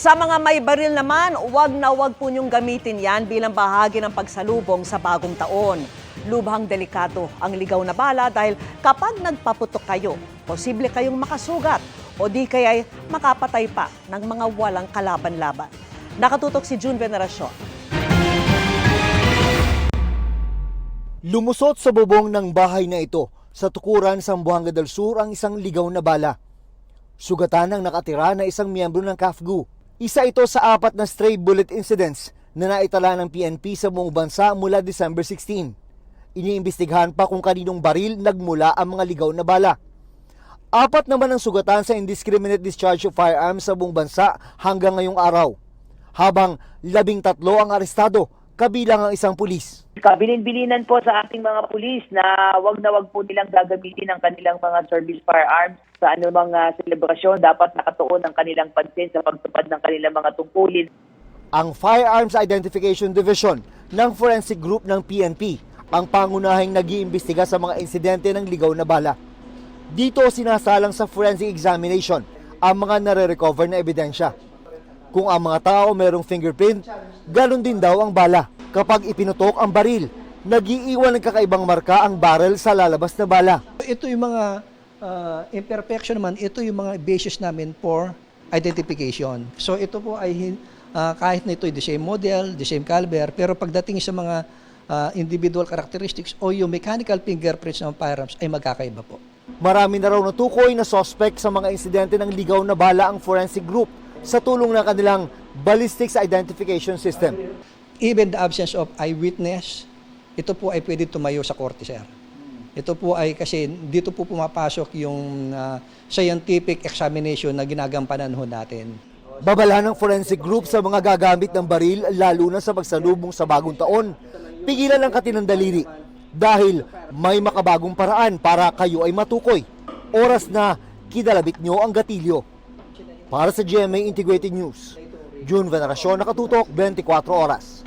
Sa mga may baril naman, huwag na huwag po niyong gamitin yan bilang bahagi ng pagsalubong sa bagong taon. Lubhang delikado ang ligaw na bala dahil kapag nagpaputok kayo, posible kayong makasugat o di kaya'y makapatay pa ng mga walang kalaban-laban. Nakatutok si June Veneracion. Lumusot sa bubong ng bahay na ito sa tukuran Zamboanga del Sur ang isang ligaw na bala. Sugatan ng nakatira na isang miyembro ng CAFGU. Isa ito sa 4 na stray bullet incidents na naitala ng PNP sa buong bansa mula December 16. Iniimbestigahan pa kung kaninong baril nagmula ang mga ligaw na bala. 4 naman ang sugatan sa indiscriminate discharge of firearms sa buong bansa hanggang ngayong araw. Habang 13 ang arestado, kabilang ang isang pulis. Kabilin-bilinan po sa ating mga pulis na wag po nilang gagamitin ang kanilang mga service firearms sa anumang selebrasyon. Dapat nakatuon ang kanilang pansin sa pagtupad ng kanilang mga tungkulin. Ang Firearms Identification Division ng Forensic Group ng PNP ang pangunahing nag-iimbestiga sa mga insidente ng ligaw na bala. Dito sinasalang sa forensic examination ang mga nare-recover na ebidensya. Kung ang mga tao mayroong fingerprint, ganun din daw ang bala. Kapag ipinutok ang baril, nag-iiwan ng kakaibang marka ang barrel sa lalabas na bala. Ito yung mga imperfection naman, ito yung mga basis namin for identification. So ito po ay kahit na ito ay the same model, the same caliber, pero pagdating sa mga individual characteristics o yung mechanical fingerprints ng firearms ay magkakaiba po. Marami na raw natukoy na suspect sa mga insidente ng ligaw na bala ang forensic group sa tulong ng kanilang ballistics identification system. Even the absence of eyewitness, ito po ay pwede tumayo sa korte, sir. Ito po ay kasi dito po pumapasok yung scientific examination na ginagampanan ho natin. Babala ng forensic group sa mga gagamit ng baril lalo na sa pagsalubong sa bagong taon. Pigilan ang katinang daliri dahil may makabagong paraan para kayo ay matukoy. Oras na kinalabit nyo ang gatilyo. Para sa GMA Integrated News, June Veneracion, nakatutok 24 oras.